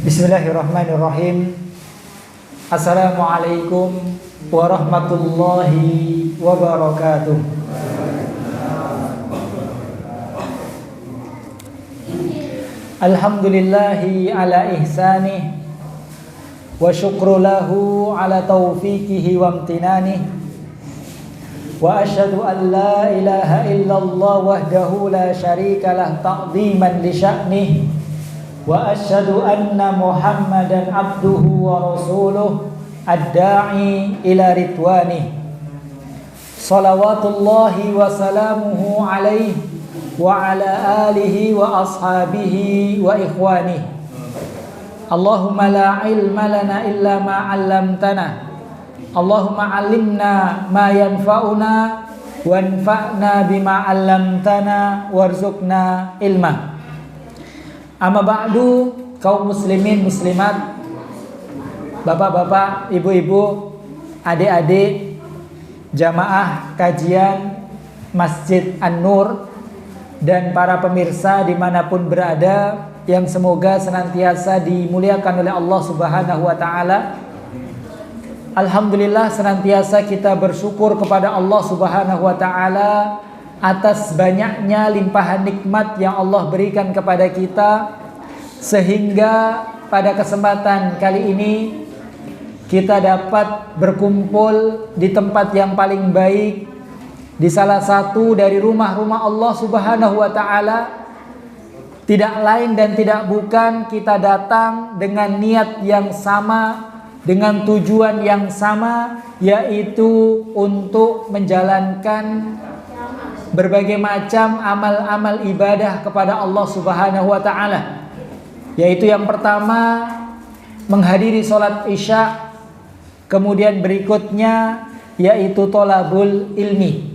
Bismillahirrahmanirrahim. Assalamualaikum warahmatullahi wabarakatuh. Alhamdulillahi ala ihsanih wa syukru lahu ala taufiqihi wa amtinanih. Wa asyhadu an la ilaha illallah wahdahu la syarika lah ta'dhiman li sya'nih. Wa asyhadu anna Muhammadan abduhu wa rasuluh ad-da'i ila ridwanih. Salawatullahi wa salamuhu alaihi wa ala alihi wa ashabihi wa ikhwanih. Allahumma la ilma lana illa ma 'allamtana. Allahumma 'allimna ma yanfa'una wanfa'na bima 'allamtana warzuqna ilma. Amma ba'du, kaum muslimin muslimat, bapak-bapak, ibu-ibu, adik-adik, jamaah kajian Masjid An-Nur, dan para pemirsa dimanapun berada, yang semoga senantiasa dimuliakan oleh Allah Subhanahu wa ta'ala. Alhamdulillah, senantiasa kita bersyukur kepada Allah Subhanahu wa ta'ala atas banyaknya limpahan nikmat yang Allah berikan kepada kita, sehingga pada kesempatan kali ini kita dapat berkumpul di tempat yang paling baik, di salah satu dari rumah-rumah Allah Subhanahu wa ta'ala. Tidak lain dan tidak bukan, kita datang dengan niat yang sama, dengan tujuan yang sama, yaitu untuk menjalankan berbagai macam amal-amal ibadah kepada Allah Subhanahu wa ta'ala. Yaitu yang pertama, menghadiri sholat isya. Kemudian berikutnya yaitu tolabul ilmi.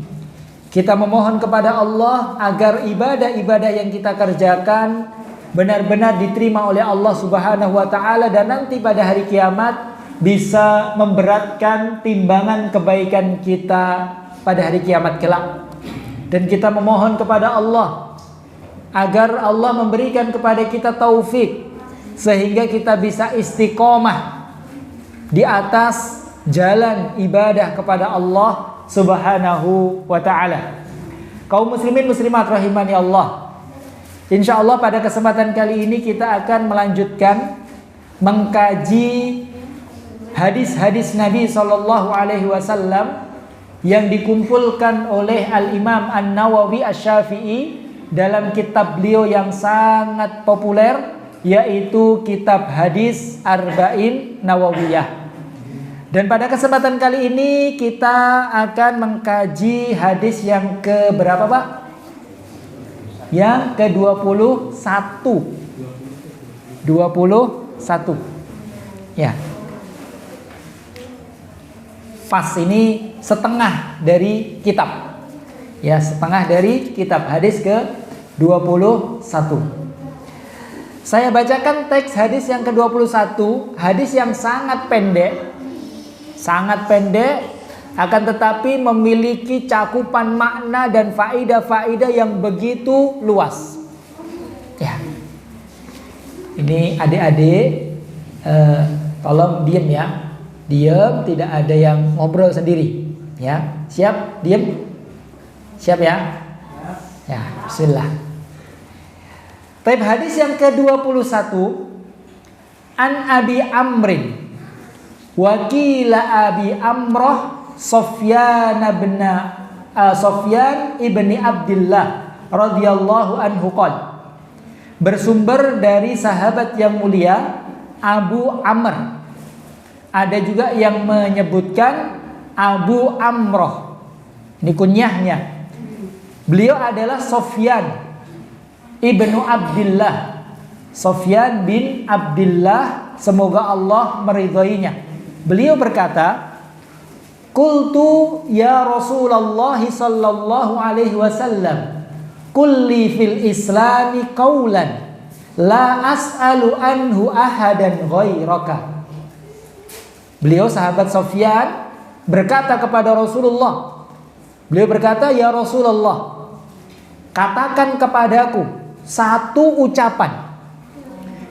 Kita memohon kepada Allah agar ibadah-ibadah yang kita kerjakan benar-benar diterima oleh Allah Subhanahu wa ta'ala, dan nanti pada hari kiamat bisa memberatkan timbangan kebaikan kita pada hari kiamat kelak. Dan kita memohon kepada Allah agar Allah memberikan kepada kita taufik, sehingga kita bisa istiqomah di atas jalan ibadah kepada Allah Subhanahu wa ta'ala. Kaum muslimin muslimat rahimani Allah, insya Allah pada kesempatan kali ini kita akan melanjutkan mengkaji hadis-hadis Nabi SAW yang dikumpulkan oleh Al-Imam An-Nawawi Asy-Syafi'i dalam kitab beliau yang sangat populer, yaitu kitab hadis Arba'in Nawawiyah. Dan pada kesempatan kali ini kita akan mengkaji hadis yang ke berapa, Pak? Yang ke-21. 21. Ya. Pas ini setengah dari kitab. Ya, setengah dari kitab, hadis ke-21. Saya bacakan teks hadis yang ke-21, hadis yang sangat pendek. Sangat pendek, akan tetapi memiliki cakupan makna dan faidah-faidah yang begitu luas. Ya. Ini adik-adik, tolong diem ya. Diam, tidak ada yang ngobrol sendiri. Ya, siap? Diam. Siap ya? Ya, bismillah. Taib hadis yang ke-21, An Abi Amrin Wakila Abi Amroh Sofyan ibni Abdillah radhiyallahu anhu qol. Bersumber dari sahabat yang mulia Abu Amr. Ada juga yang menyebutkan Abu Amroh. Ini kunyahnya. Beliau adalah Sofyan ibnu Abdillah. Sofyan bin Abdillah, semoga Allah meridhoinya. Beliau berkata, Qultu ya Rasulullah sallallahu alaihi wasallam, kulli fil islami qawlan la as'alu anhu ahadan ghairaka. Beliau sahabat Sofyan berkata kepada Rasulullah. Beliau berkata, ya Rasulullah, katakan kepadaku satu ucapan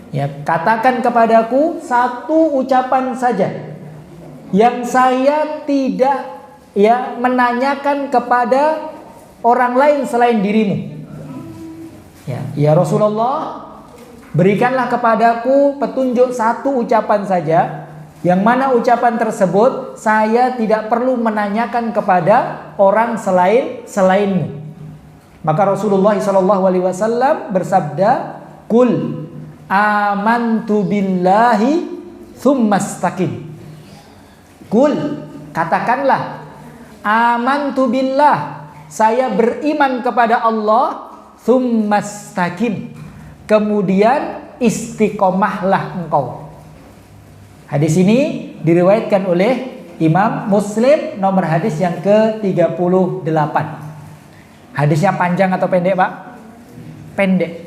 Ya, katakan kepadaku satu ucapan saja yang saya tidak menanyakan kepada orang lain selain dirimu. Ya Rasulullah, berikanlah kepadaku petunjuk satu ucapan saja, yang mana ucapan tersebut saya tidak perlu menanyakan kepada orang selainmu. Maka Rasulullah SAW bersabda, "Qul amantu billahi tsumastaqim." Qul, katakanlah, amantu billah, saya beriman kepada Allah, tsumastaqim, kemudian istiqomahlah engkau. Hadis ini diriwayatkan oleh Imam Muslim, nomor hadis yang ke-38. Hadisnya panjang atau pendek, Pak? Pendek.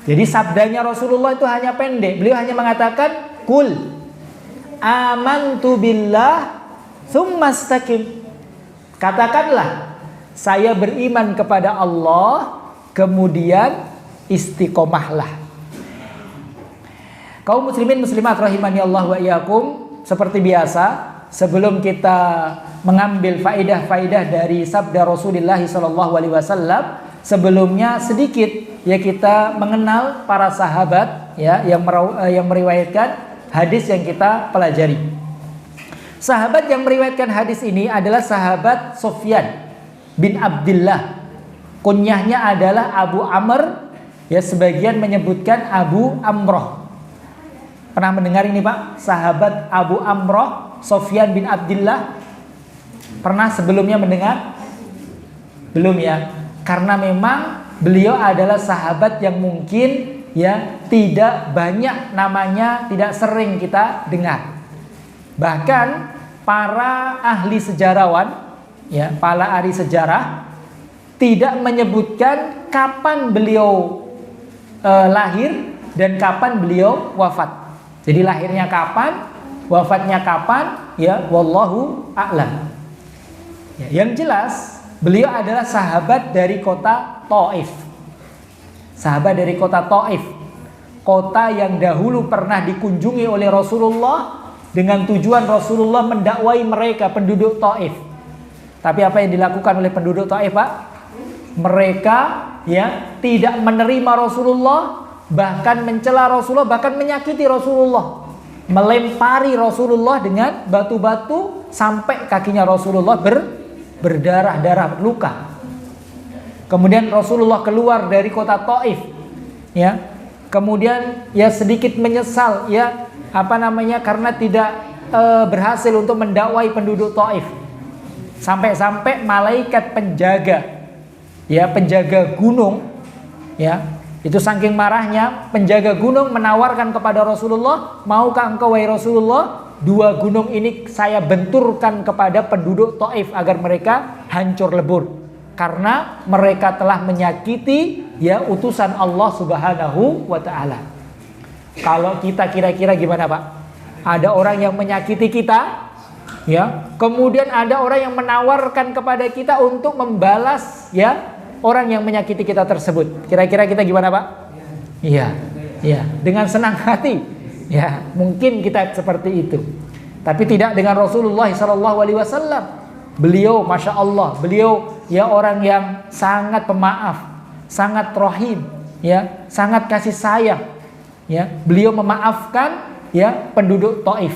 Jadi sabdanya Rasulullah itu hanya pendek. Beliau hanya mengatakan, "Qul amantu billah tsumastaqim." Katakanlah, saya beriman kepada Allah, kemudian istiqomahlah. Kaum muslimin muslimat rahimani Allah wa iyyakum, seperti biasa, sebelum kita mengambil faidah-faidah dari sabda Rasulullah SAW, sebelumnya sedikit kita mengenal para sahabat yang meriwayatkan hadis yang kita pelajari. Sahabat yang meriwayatkan hadis ini adalah sahabat Sufyan bin Abdullah. Kunyahnya adalah Abu Amr, sebagian menyebutkan Abu Amroh. Pernah mendengar ini, Pak? Sahabat Abu Amroh, Sufyan bin Abdullah. Pernah sebelumnya mendengar? Belum ya? Karena memang beliau adalah sahabat yang mungkin tidak banyak namanya, tidak sering kita dengar. Bahkan para ahli sejarawan, para ahli sejarah tidak menyebutkan kapan beliau lahir dan kapan beliau wafat. Jadi lahirnya kapan, wafatnya kapan, wallahu a'lam. Yang jelas beliau adalah sahabat dari kota Taif. Sahabat dari kota Taif, kota yang dahulu pernah dikunjungi oleh Rasulullah dengan tujuan Rasulullah mendakwai mereka, penduduk Taif. Tapi apa yang dilakukan oleh penduduk Taif, Pak? Mereka tidak menerima Rasulullah, bahkan mencela Rasulullah, bahkan menyakiti Rasulullah, melempari Rasulullah dengan batu-batu sampai kakinya Rasulullah berdarah-darah, luka. Kemudian Rasulullah keluar dari kota Taif, kemudian sedikit menyesal, karena tidak berhasil untuk mendakwai penduduk Taif. Sampai-sampai malaikat penjaga gunung, itu saking marahnya, penjaga gunung menawarkan kepada Rasulullah, "Maukah engkau, wahai Rasulullah, 2 gunung ini saya benturkan kepada penduduk Taif agar mereka hancur lebur, karena mereka telah menyakiti utusan Allah Subhanahu wa ta'ala." Kalau kita kira-kira gimana, Pak? Ada orang yang menyakiti kita, kemudian ada orang yang menawarkan kepada kita untuk membalas orang yang menyakiti kita tersebut. Kira-kira kita gimana, Pak? Iya, dengan senang hati. Mungkin kita seperti itu. Tapi tidak dengan Rasulullah SAW. Beliau, masya Allah, beliau orang yang sangat pemaaf, sangat rahim, sangat kasih sayang. Beliau memaafkan penduduk Taif,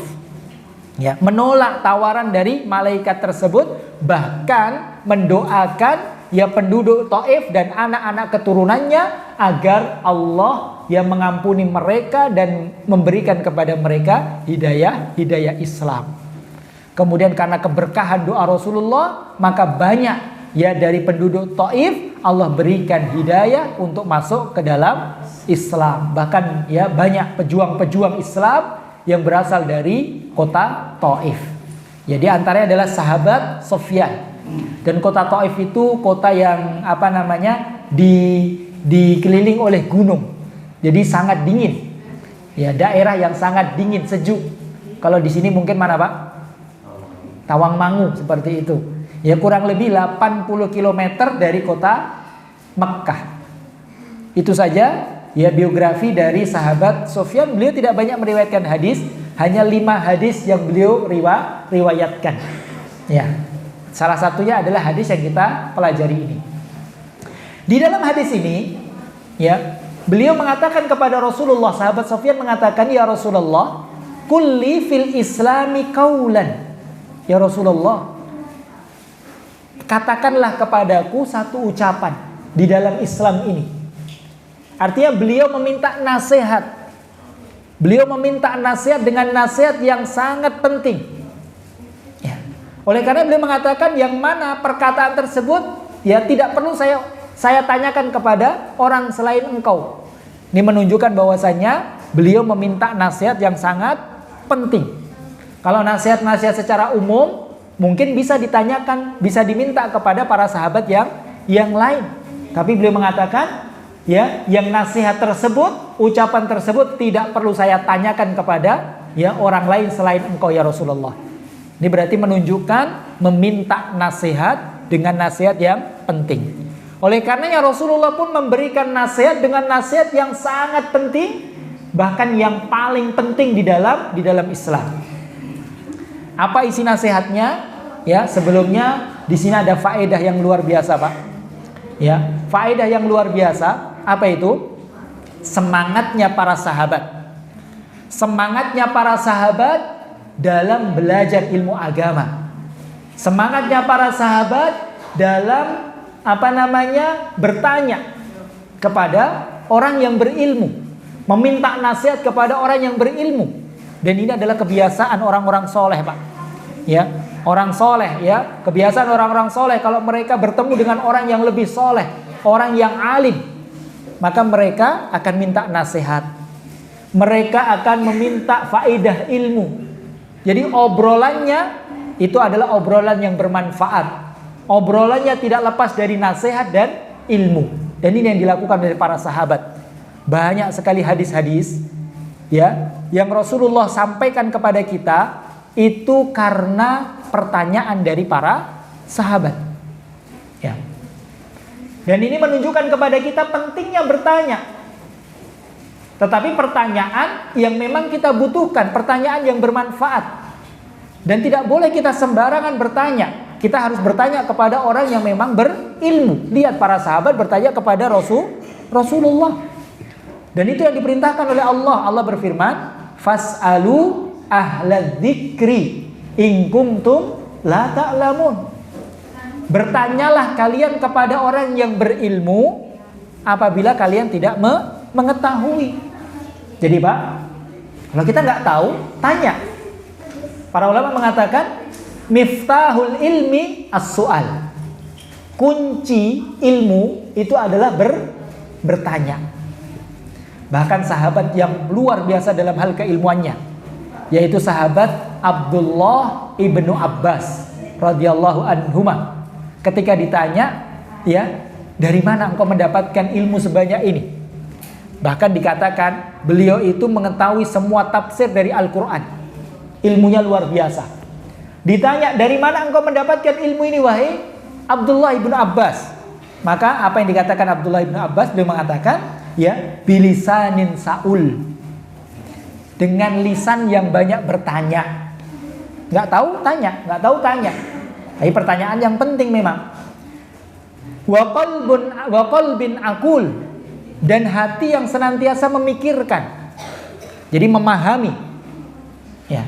menolak tawaran dari malaikat tersebut, bahkan mendoakan penduduk Taif dan anak-anak keturunannya agar Allah mengampuni mereka dan memberikan kepada mereka hidayah Islam. Kemudian karena keberkahan doa Rasulullah, maka banyak dari penduduk Taif Allah berikan hidayah untuk masuk ke dalam Islam. Bahkan banyak pejuang-pejuang Islam yang berasal dari kota Taif. Jadi antaranya adalah sahabat Sufyan. Dan kota Taif itu kota yang dikeliling oleh gunung. Jadi sangat dingin. Daerah yang sangat dingin, sejuk. Kalau di sini mungkin mana, Pak? Tawangmangu, seperti itu. Kurang lebih 80 km dari kota Mekkah. Itu saja ya biografi dari sahabat Sufyan, beliau tidak banyak meriwayatkan hadis, hanya 5 hadis yang beliau riwayatkan. Ya. Salah satunya adalah hadis yang kita pelajari ini. Di dalam hadis ini, ya, beliau mengatakan kepada Rasulullah, sahabat Sufyan mengatakan, "Ya Rasulullah, kulli fil islami qaulan." Ya Rasulullah, katakanlah kepadaku satu ucapan di dalam Islam ini. Artinya beliau meminta nasihat. Beliau meminta nasihat dengan nasihat yang sangat penting. Ya. Oleh karena beliau mengatakan yang mana perkataan tersebut ya tidak perlu saya tanyakan kepada orang selain engkau. Ini menunjukkan bahwasanya beliau meminta nasihat yang sangat penting. Kalau nasihat-nasihat secara umum mungkin bisa ditanyakan, bisa diminta kepada para sahabat yang lain. Tapi beliau mengatakan, ya, yang nasihat tersebut, ucapan tersebut tidak perlu saya tanyakan kepada ya orang lain selain engkau ya Rasulullah. Ini berarti menunjukkan meminta nasihat dengan nasihat yang penting. Oleh karenanya Rasulullah pun memberikan nasihat dengan nasihat yang sangat penting, bahkan yang paling penting di dalam Islam. Apa isi nasihatnya? Ya, sebelumnya di sini ada faedah yang luar biasa, Pak. Ya, faedah yang luar biasa. Apa itu? Semangatnya para sahabat. Semangatnya para sahabat dalam belajar ilmu agama. Semangatnya para sahabat dalam bertanya kepada orang yang berilmu, meminta nasihat kepada orang yang berilmu. Dan ini adalah kebiasaan orang-orang soleh, Pak. Ya, orang soleh, ya, kebiasaan orang-orang soleh kalau mereka bertemu dengan orang yang lebih soleh, orang yang alim, maka mereka akan minta nasihat. Mereka akan meminta faedah ilmu. Jadi obrolannya itu adalah obrolan yang bermanfaat. Obrolannya tidak lepas dari nasihat dan ilmu. Dan ini yang dilakukan oleh para sahabat. Banyak sekali hadis-hadis ya yang Rasulullah sampaikan kepada kita itu karena pertanyaan dari para sahabat. Ya. Dan ini menunjukkan kepada kita pentingnya bertanya. Tetapi pertanyaan yang memang kita butuhkan, pertanyaan yang bermanfaat. Dan tidak boleh kita sembarangan bertanya. Kita harus bertanya kepada orang yang memang berilmu. Lihat para sahabat bertanya kepada Rasulullah. Dan itu yang diperintahkan oleh Allah. Allah berfirman, "Fas'alu ahlal dzikri in kuntum la ta'lamun." Bertanyalah kalian kepada orang yang berilmu apabila kalian tidak mengetahui. Jadi Pak, kalau kita nggak tahu, tanya. Para ulama mengatakan miftahul ilmi as-su'al. Kunci ilmu itu adalah bertanya. Bahkan sahabat yang luar biasa dalam hal keilmuannya, yaitu sahabat Abdullah ibnu Abbas radhiyallahu anhuma. Ketika ditanya, ya, dari mana engkau mendapatkan ilmu sebanyak ini? Bahkan dikatakan beliau itu mengetahui semua tafsir dari Al-Quran. Ilmunya luar biasa. Ditanya, dari mana engkau mendapatkan ilmu ini wahai Abdullah ibnu Abbas? Maka apa yang dikatakan Abdullah ibnu Abbas? Beliau mengatakan, ya, bilisanin saul, dengan lisan yang banyak bertanya. Nggak tahu tanya, nggak tahu tanya. Tapi pertanyaan yang penting memang. Wa qalbin aqul, dan hati yang senantiasa memikirkan. Jadi memahami. Ya.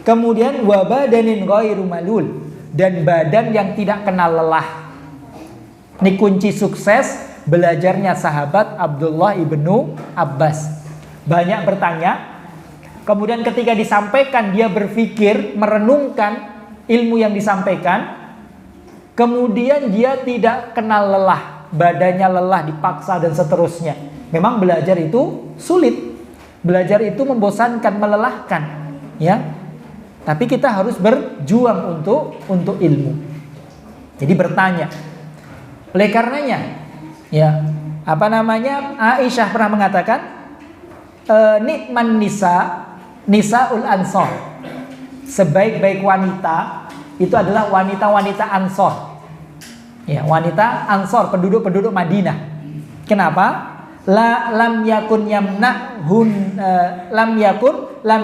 Kemudian wa badanin ghairu malul, dan badan yang tidak kenal lelah. Ini kunci sukses belajarnya sahabat Abdullah ibnu Abbas. Banyak bertanya, kemudian ketika disampaikan dia berpikir, merenungkan ilmu yang disampaikan, kemudian dia tidak kenal lelah, badannya lelah, dipaksa dan seterusnya. Memang belajar itu sulit, belajar itu membosankan, melelahkan, ya. Tapi kita harus berjuang untuk ilmu. Jadi bertanya. Oleh karenanya, ya, Aisyah pernah mengatakan, nikman nisaul ansor, sebaik-baik wanita itu adalah wanita-wanita ansor. Ya, wanita ansor, penduduk-penduduk Madinah. Kenapa? lam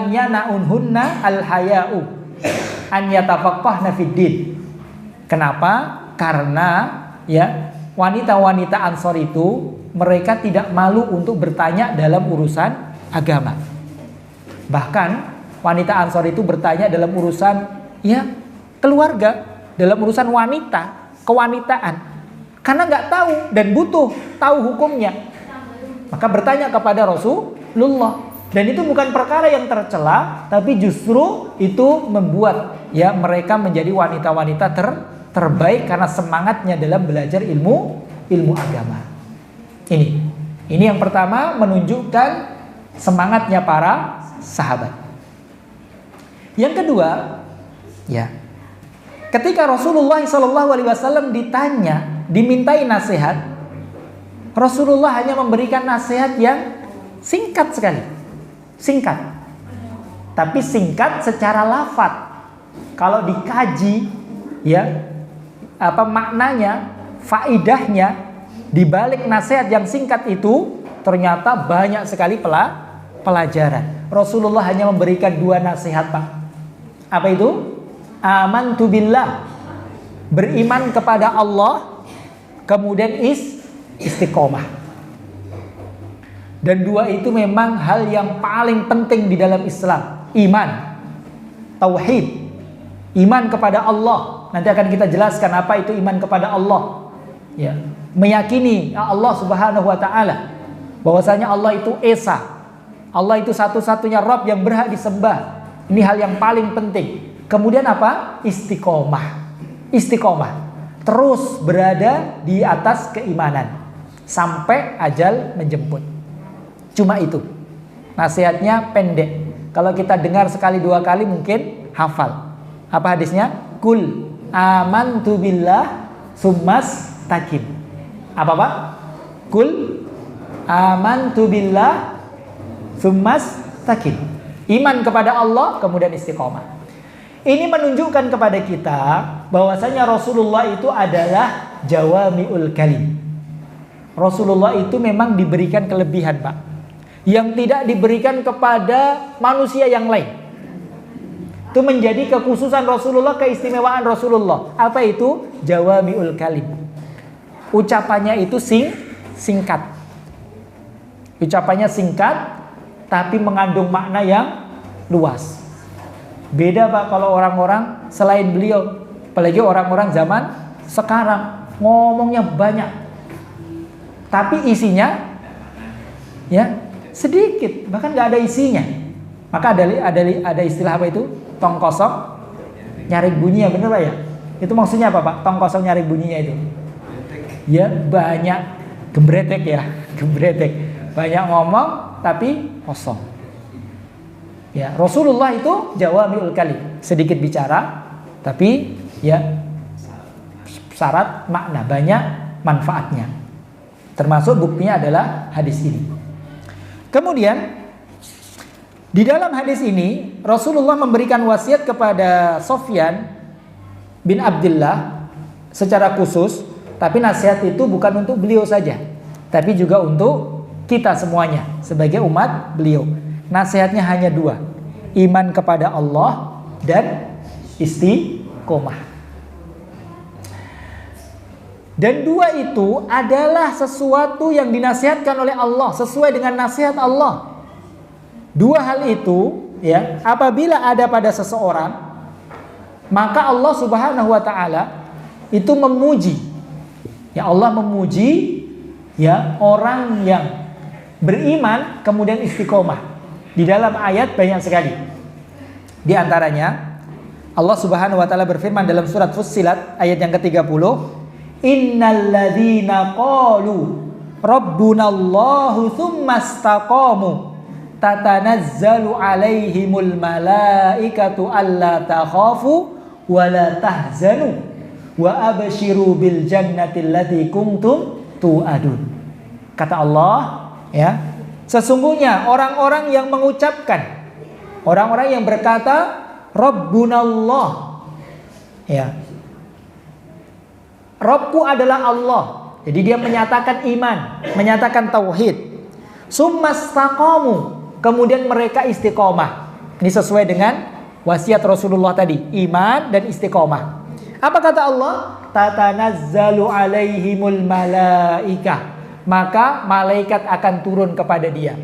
yana'unhunna al-haya'u an yatafaqqahna fid din. Kenapa? Karena ya wanita-wanita Ansor itu mereka tidak malu untuk bertanya dalam urusan agama. Bahkan wanita Ansor itu bertanya dalam urusan ya keluarga, dalam urusan wanita, kewanitaan. Karena nggak tahu dan butuh tahu hukumnya. Maka bertanya kepada Rasulullah. Dan itu bukan perkara yang tercela, tapi justru itu membuat ya mereka menjadi wanita-wanita terbaik karena semangatnya dalam belajar ilmu agama. Ini yang pertama menunjukkan semangatnya para sahabat. Yang kedua, ya, ketika Rasulullah SAW dimintai nasihat, Rasulullah hanya memberikan nasihat yang singkat sekali. Singkat, tapi singkat secara lafaz. Kalau dikaji, ya, apa maknanya, faidahnya di balik nasihat yang singkat itu ternyata banyak sekali pelajaran. Rasulullah hanya memberikan 2 nasihat, Pak. Apa itu? Amantu billah, beriman kepada Allah, kemudian istiqomah. Dan 2 itu memang hal yang paling penting di dalam Islam. Iman, tauhid, iman kepada Allah. Nanti akan kita jelaskan apa itu iman kepada Allah. Ya, meyakini Allah Subhanahu wa taala, bahwasanya Allah itu Esa. Allah itu satu-satunya Rabb yang berhak disembah. Ini hal yang paling penting. Kemudian apa? Istiqomah. Istiqomah. Terus berada di atas keimanan sampai ajal menjemput. Cuma itu. Nasihatnya pendek. Kalau kita dengar sekali 2 kali mungkin hafal. Apa hadisnya? Kul amantu billah summas takim. Apa Pak? Kul amantu billah summas takim. Iman kepada Allah kemudian istiqomah. Ini menunjukkan kepada kita bahwasanya Rasulullah itu adalah jawami'ul kalim. Rasulullah itu memang diberikan kelebihan, Pak, yang tidak diberikan kepada manusia yang lain. Itu menjadi kekhususan Rasulullah, keistimewaan Rasulullah. Apa itu? Jawami'ul kalim. Ucapannya itu singkat. Ucapannya singkat tapi mengandung makna yang luas. Beda Pak kalau orang-orang selain beliau, apalagi orang-orang zaman sekarang ngomongnya banyak tapi isinya ya sedikit, bahkan nggak ada isinya. Maka ada istilah apa itu? Tong kosong nyari bunyinya, bener Pak ya? Itu maksudnya apa Pak? Tong kosong nyari bunyinya itu? Ya banyak gembretek ya, gembretek. Banyak ngomong tapi kosong. Ya, Rasulullah itu jawami'ul kalim, sedikit bicara tapi ya syarat makna, banyak manfaatnya. Termasuk buktinya adalah hadis ini. Kemudian di dalam hadis ini Rasulullah memberikan wasiat kepada Sofyan bin Abdullah secara khusus, tapi nasihat itu bukan untuk beliau saja, tapi juga untuk kita semuanya sebagai umat beliau. Nasihatnya hanya 2, iman kepada Allah dan istiqomah. Dan 2 itu adalah sesuatu yang dinasihatkan oleh Allah sesuai dengan nasihat Allah. 2 hal itu ya, apabila ada pada seseorang, maka Allah Subhanahu wa taala itu memuji. Ya, Allah memuji ya orang yang beriman kemudian istiqomah. Di dalam ayat banyak sekali. Di antaranya Allah Subhanahu wa taala berfirman dalam surat Fussilat ayat yang ke-30, innalladzina qalu rabbunallahu tsumastaqamu tatanazzalu alaihimul malaikatu alla takhafu wa la tahzanu wa abshiru bil jannati allati kuntum tu'adun. Kata Allah, ya, sesungguhnya orang-orang yang mengucapkan, orang-orang yang berkata Rabbunallah, ya, Rabbku adalah Allah. Jadi dia menyatakan iman, menyatakan tauhid, Summastaqamu, kemudian mereka istiqomah. Ini sesuai dengan wasiat Rasulullah tadi, iman dan istiqomah. Apa kata Allah? Tatanazzalu alaihimul malaikah, maka malaikat akan turun kepada dia.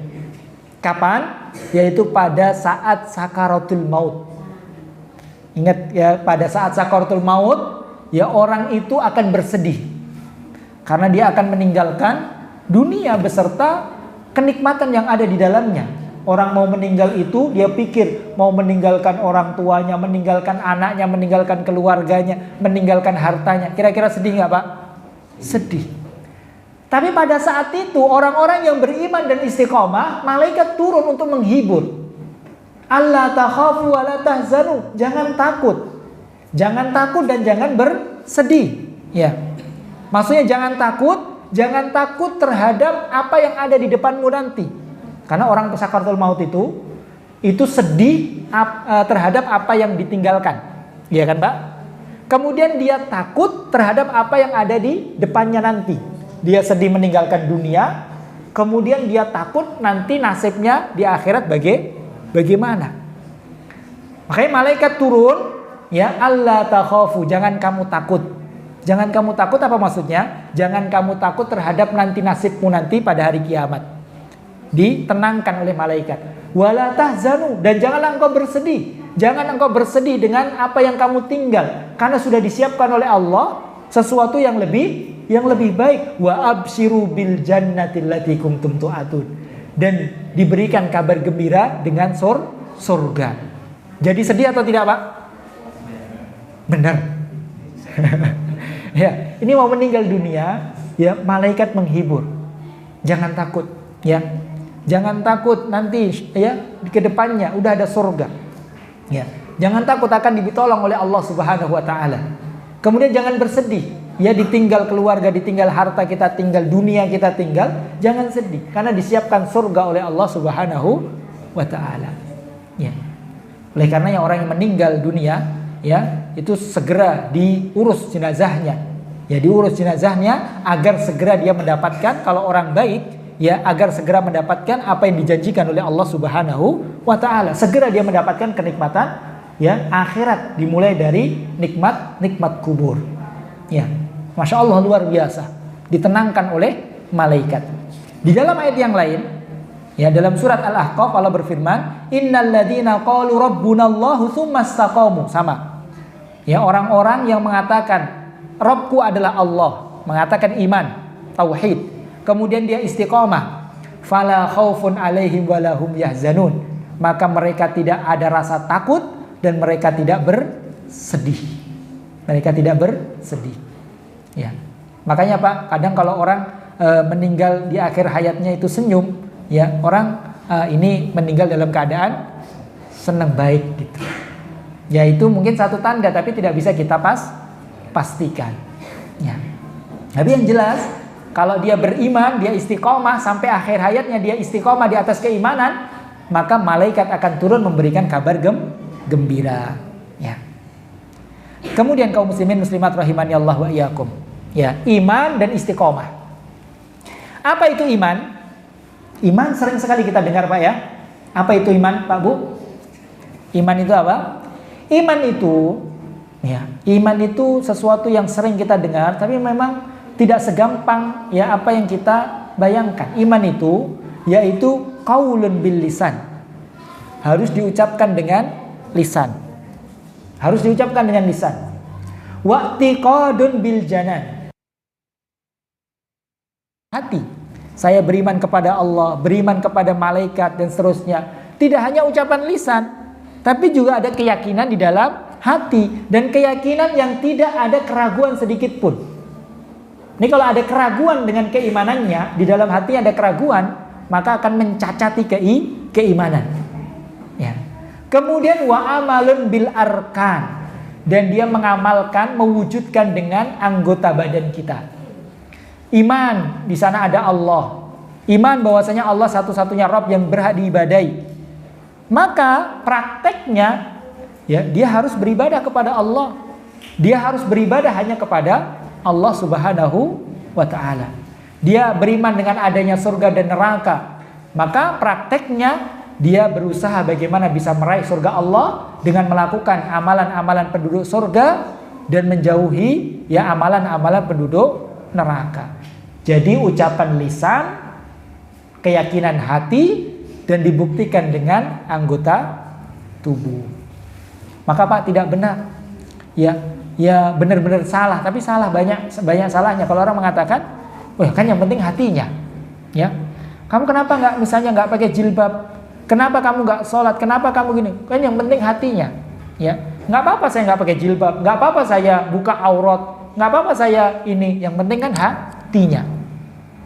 Kapan? Yaitu pada saat sakaratul maut. Ingat ya, pada saat sakaratul maut, ya orang itu akan bersedih karena dia akan meninggalkan dunia beserta kenikmatan yang ada di dalamnya. Orang mau meninggal itu dia pikir mau meninggalkan orang tuanya, meninggalkan anaknya, meninggalkan keluarganya, meninggalkan hartanya. Kira-kira sedih nggak Pak? Sedih. Tapi pada saat itu orang-orang yang beriman dan istiqomah, malaikat turun untuk menghibur. Allah takhafu wa la tahzanu, jangan takut. Jangan takut dan jangan bersedih. Ya. Maksudnya jangan takut terhadap apa yang ada di depanmu nanti. Karena orang sakaratul maut itu sedih terhadap apa yang ditinggalkan. Iya kan, Pak? Kemudian dia takut terhadap apa yang ada di depannya nanti. Dia sedih meninggalkan dunia, kemudian dia takut nanti nasibnya di akhirat bagaimana. Makanya malaikat turun, ya, Allah takhafu, jangan kamu takut. Jangan kamu takut apa maksudnya? Jangan kamu takut terhadap nanti nasibmu nanti pada hari kiamat. Ditenangkan oleh malaikat. Wala tahzanu, dan janganlah engkau bersedih. Jangan engkau bersedih dengan apa yang kamu tinggal, karena sudah disiapkan oleh Allah sesuatu yang lebih baik. Wa absyiru bil jannati allati kuntum tu'atun, dan diberikan kabar gembira dengan surga. Jadi sedih atau tidak, Pak? Benar. Ya, ini mau meninggal dunia, ya, malaikat menghibur. Jangan takut, ya. Jangan takut nanti, ya, ke depannya udah ada surga. Ya. Jangan takut akan ditolong oleh Allah Subhanahu wa taala. Kemudian jangan bersedih, ya, ditinggal keluarga, ditinggal harta kita tinggal, dunia kita tinggal, jangan sedih karena disiapkan surga oleh Allah Subhanahu wa taala. Ya. Oleh karena yang orang yang meninggal dunia, ya, itu segera diurus jenazahnya. Ya, diurus jenazahnya agar segera dia mendapatkan, kalau orang baik, ya, agar segera mendapatkan apa yang dijanjikan oleh Allah Subhanahu wa taala. Segera dia mendapatkan kenikmatan, ya, akhirat, dimulai dari nikmat kubur. Ya. Masya Allah, luar biasa. Ditenangkan oleh malaikat. Di dalam ayat yang lain, ya, dalam surat Al-Ahqaf Allah berfirman, innal ladzina qalu rabbunallahu tsumma istaqamu. Sama. Ya, orang-orang yang mengatakan Rabbku adalah Allah, mengatakan iman, tauhid, kemudian dia istiqomah, fala khaufun alaihim walahum yahzanun, maka mereka tidak ada rasa takut dan mereka tidak bersedih. Mereka tidak bersedih. Ya. Makanya Pak, kadang kalau orang meninggal di akhir hayatnya itu senyum, ya, orang ini meninggal dalam keadaan senang, baik gitu. Ya, itu mungkin satu tanda, tapi tidak bisa kita pastikan. Ya. Tapi yang jelas, kalau dia beriman, dia istiqomah sampai akhir hayatnya, dia istiqomah di atas keimanan, maka malaikat akan turun memberikan kabar gembira. Ya. Kemudian kaum muslimin muslimat rahimani Allah wa iyyakum. Ya, iman dan istiqomah. Apa itu iman? Iman sering sekali kita dengar, Pak, ya. Apa itu iman, Pak, Bu? Iman itu apa? Iman itu, ya, iman itu sesuatu yang sering kita dengar, tapi memang tidak segampang, ya, apa yang kita bayangkan. Iman itu yaitu qaulun bil lisan. Harus diucapkan dengan lisan. Harus diucapkan dengan lisan. Wa'tiqadun bil janan. Hati. Saya beriman kepada Allah, beriman kepada malaikat dan seterusnya. Tidak hanya ucapan lisan, tapi juga ada keyakinan di dalam hati, dan keyakinan yang tidak ada keraguan sedikit pun. Ini kalau ada keraguan dengan keimanannya, di dalam hati ada keraguan, maka akan mencacati keimanan. Ya. Kemudian wa amalun bil arkan, dan dia mengamalkan, mewujudkan dengan anggota badan kita. Iman, di sana ada Allah. Iman bahwasanya Allah satu-satunya Rabb yang berhak diibadahi. Maka prakteknya, ya, dia harus beribadah kepada Allah. Dia harus beribadah hanya kepada Allah Subhanahu wa ta'ala. Dia beriman dengan adanya surga dan neraka. Maka prakteknya dia berusaha bagaimana bisa meraih surga Allah dengan melakukan amalan-amalan penduduk surga dan menjauhi ya amalan-amalan penduduk neraka. Jadi ucapan lisan, keyakinan hati, dan dibuktikan dengan anggota tubuh. Maka Pak tidak benar. Ya benar-benar salah, tapi salah banyak salahnya. Kalau orang mengatakan, wah kan yang penting hatinya. Ya, kamu kenapa nggak pakai jilbab? Kenapa kamu nggak sholat? Kenapa kamu gini? Kan yang penting hatinya. Ya, nggak apa-apa saya nggak pakai jilbab, nggak apa-apa saya buka aurat, nggak apa-apa saya ini. Yang penting kan hatinya.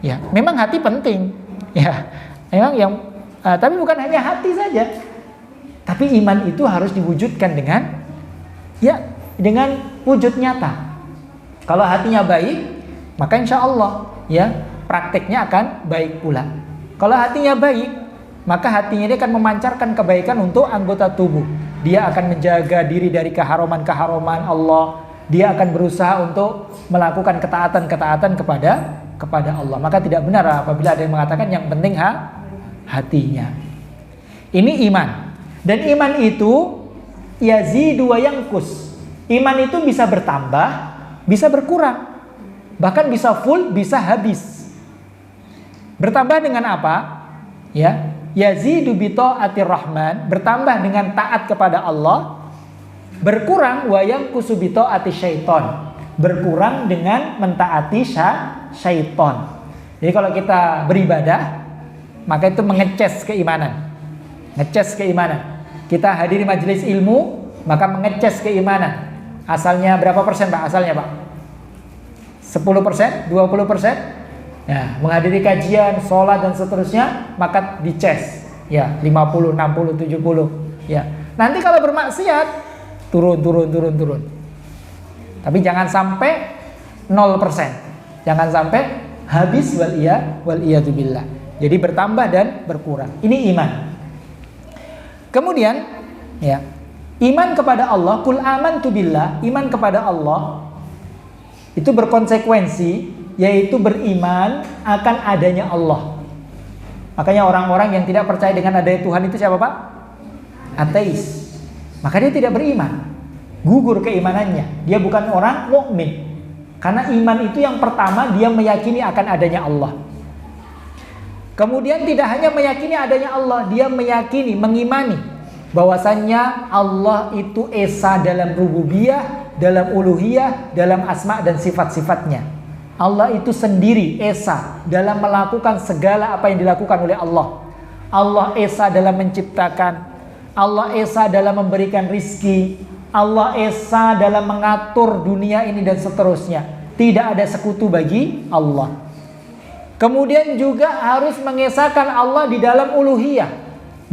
Ya, memang hati penting. Ya, memang tapi bukan hanya hati saja. Tapi iman itu harus diwujudkan dengan wujud nyata. Kalau hatinya baik, maka insya Allah ya prakteknya akan baik pula. Kalau hatinya baik, maka hatinya dia akan memancarkan kebaikan untuk anggota tubuh. Dia akan menjaga diri dari keharuman-keharuman Allah. Dia akan berusaha untuk melakukan ketaatan-ketaatan kepada Allah. Maka tidak benar apabila ada yang mengatakan yang penting hatinya. Ini iman. Dan iman itu yazidu wa yanqus. Iman itu bisa bertambah, bisa berkurang. Bahkan bisa full, bisa habis. Bertambah dengan apa? Ya, yazidu bi ta'atir rahman, bertambah dengan taat kepada Allah. Berkurang wa yanqusu bi ta'ati syaiton, berkurang dengan mentaati syaiton. Jadi kalau kita beribadah, maka itu mengeces keimanan. Ngeces keimanan. Kita hadiri majelis ilmu, maka mengeces keimanan. Asalnya berapa persen Pak? Asalnya Pak? 10%? 20%? Ya, menghadiri kajian, sholat dan seterusnya, maka dicas. Ya, 50, 60, 70. Ya. Nanti kalau bermaksiat, turun. Tapi jangan sampai 0%. Jangan sampai habis wal iyadu billah. Jadi bertambah dan berkurang. Ini iman. Kemudian, ya, iman kepada Allah, kul amantu billah, iman kepada Allah itu berkonsekuensi, yaitu beriman akan adanya Allah. Makanya orang-orang yang tidak percaya dengan adanya Tuhan itu siapa Pak? Ateis. Maka dia tidak beriman, gugur keimanannya. Dia bukan orang mukmin. Karena iman itu yang pertama dia meyakini akan adanya Allah. Kemudian tidak hanya meyakini adanya Allah, dia meyakini, mengimani bahwasannya Allah itu esa dalam rububiyah, dalam uluhiyah, dalam asma dan sifat-sifatnya. Allah itu sendiri esa dalam melakukan segala apa yang dilakukan oleh Allah. Allah esa dalam menciptakan, Allah esa dalam memberikan rizki, Allah esa dalam mengatur dunia ini dan seterusnya. Tidak ada sekutu bagi Allah. Kemudian juga harus mengesahkan Allah di dalam uluhiyah,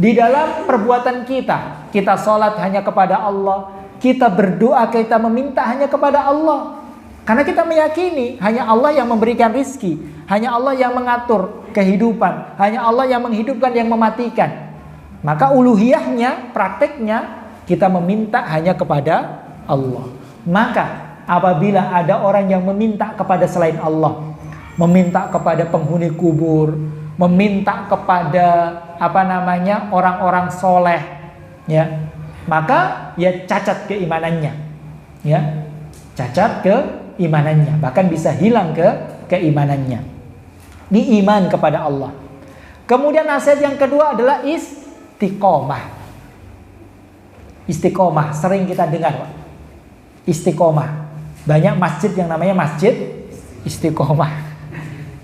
di dalam perbuatan kita. Kita sholat hanya kepada Allah, kita berdoa, kita meminta hanya kepada Allah. Karena kita meyakini hanya Allah yang memberikan rizki, hanya Allah yang mengatur kehidupan, hanya Allah yang menghidupkan, yang mematikan. Maka uluhiyahnya, prakteknya, kita meminta hanya kepada Allah. Maka apabila ada orang yang meminta kepada selain Allah, meminta kepada penghuni kubur, meminta kepada orang-orang soleh, ya, maka ya cacat keimanannya, ya, cacat keimanannya, bahkan bisa hilang keimanannya. Ini iman kepada Allah. Kemudian nasihat yang kedua adalah istiqomah. Istiqomah sering kita dengar, Pak. Istiqomah. Banyak masjid yang namanya masjid istiqomah.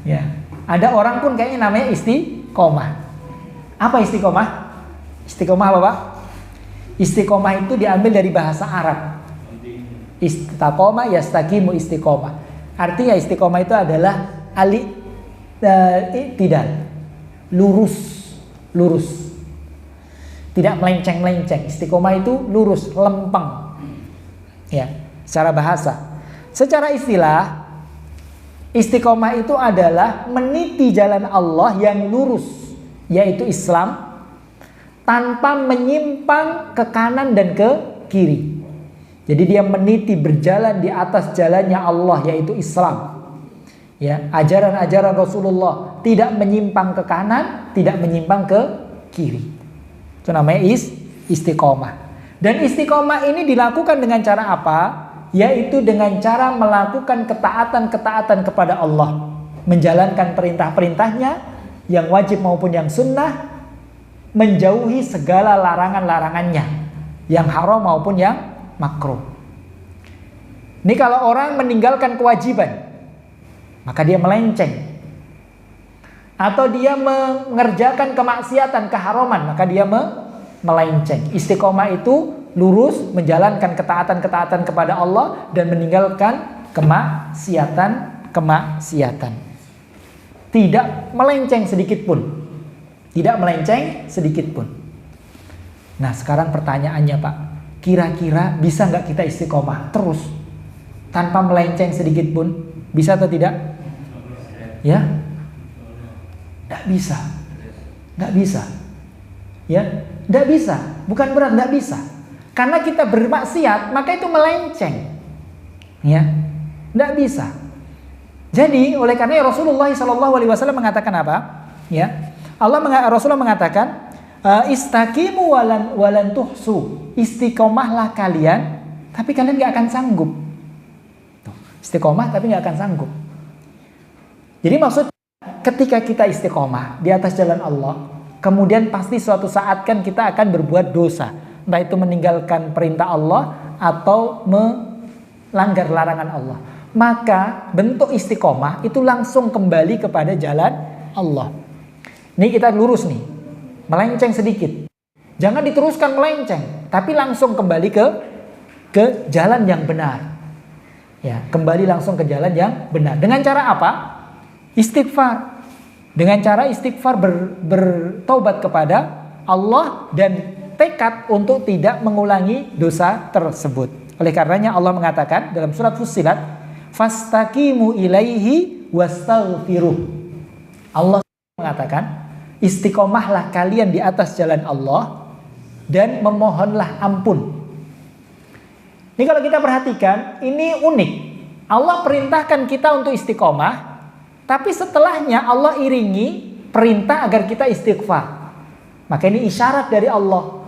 Ya, ada orang pun kayaknya namanya istiqomah. Apa istiqomah? Istiqomah apa Pak? Istiqomah itu diambil dari bahasa Arab. Istaqoma yastaqimu istiqomah. Artinya istiqomah itu adalah tidak lurus. Tidak melenceng-melenceng. Istiqomah itu lurus, lempeng. Ya, secara bahasa. Secara istilah, istiqomah itu adalah meniti jalan Allah yang lurus, yaitu Islam, tanpa menyimpang ke kanan dan ke kiri. Jadi dia meniti berjalan di atas jalannya Allah, yaitu Islam. Ya, ajaran-ajaran Rasulullah tidak menyimpang ke kanan, tidak menyimpang ke kiri. Itu namanya istiqomah. Dan istiqomah ini dilakukan dengan cara apa? Yaitu dengan cara melakukan ketaatan-ketaatan kepada Allah, menjalankan perintah-perintahnya yang wajib maupun yang sunnah, menjauhi segala larangan-larangannya, yang haram maupun yang makruh. Ini kalau orang meninggalkan kewajiban, maka dia melenceng. Atau dia mengerjakan kemaksiatan, keharaman, maka dia melenceng. Istiqomah itu lurus, menjalankan ketaatan-ketaatan kepada Allah dan meninggalkan kemaksiatan. Tidak melenceng sedikit pun. Tidak melenceng sedikit pun. Nah, sekarang pertanyaannya, Pak, kira-kira bisa nggak kita istiqomah terus tanpa melenceng sedikit pun? Bisa atau tidak? Ya? Nggak bisa. Nggak bisa. Ya? Nggak bisa. Bukan berat, nggak bisa. Karena kita bermaksiat, maka itu melenceng. Ya? Nggak bisa. Jadi, oleh karena Rasulullah SAW mengatakan apa? Ya? Rasulullah mengatakan, istaqimu walan tuhsu. Istiqomahlah kalian, tapi kalian nggak akan sanggup. Istiqomah tapi nggak akan sanggup. Jadi maksud ketika kita istiqomah di atas jalan Allah, kemudian pasti suatu saat kan kita akan berbuat dosa, entah itu meninggalkan perintah Allah atau melanggar larangan Allah. Maka bentuk istiqomah itu langsung kembali kepada jalan Allah. Ini kita lurus nih, melenceng sedikit. Jangan diteruskan melenceng, tapi langsung kembali ke jalan yang benar. Ya, kembali langsung ke jalan yang benar. Dengan cara apa? Istighfar. Dengan cara istighfar bertobat kepada Allah dan tekad untuk tidak mengulangi dosa tersebut. Oleh karenanya Allah mengatakan dalam surat Fussilat, fastaqimu ilaihi wastaghfiruh. Allah mengatakan, istiqomahlah kalian di atas jalan Allah dan memohonlah ampun. Ini kalau kita perhatikan, ini unik. Allah perintahkan kita untuk istiqomah, tapi setelahnya Allah iringi perintah agar kita istighfar. Maka ini isyarat dari Allah.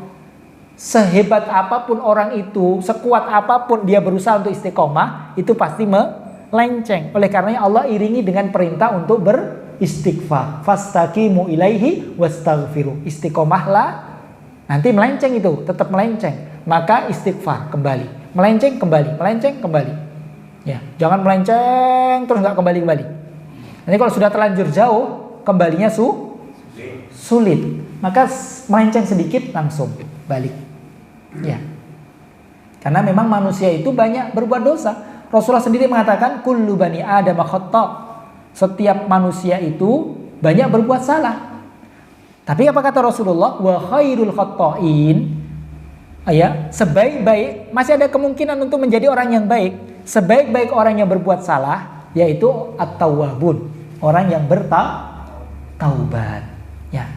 Sehebat apapun orang itu, sekuat apapun dia berusaha untuk istiqomah, itu pasti melenceng. Oleh karenanya Allah iringi dengan perintah untuk beristighfar. Fastaqimu ilaihi wastaghfiru. Istiqomahlah, nanti melenceng itu, tetap melenceng. Maka istighfar kembali. Melenceng kembali, melenceng kembali. Ya, jangan melenceng terus nggak kembali. Nanti kalau sudah terlanjur jauh, kembalinya sulit. Maka melenceng sedikit langsung balik. Ya. Karena memang manusia itu banyak berbuat dosa. Rasulullah sendiri mengatakan kullu bani Adam khata'. Setiap manusia itu banyak berbuat salah. Tapi apa kata Rasulullah? Wa khairul khata'in, ya, sebaik-baik, masih ada kemungkinan untuk menjadi orang yang baik. Sebaik-baik orang yang berbuat salah yaitu at-tawwabun, orang yang bertaubat. Ya.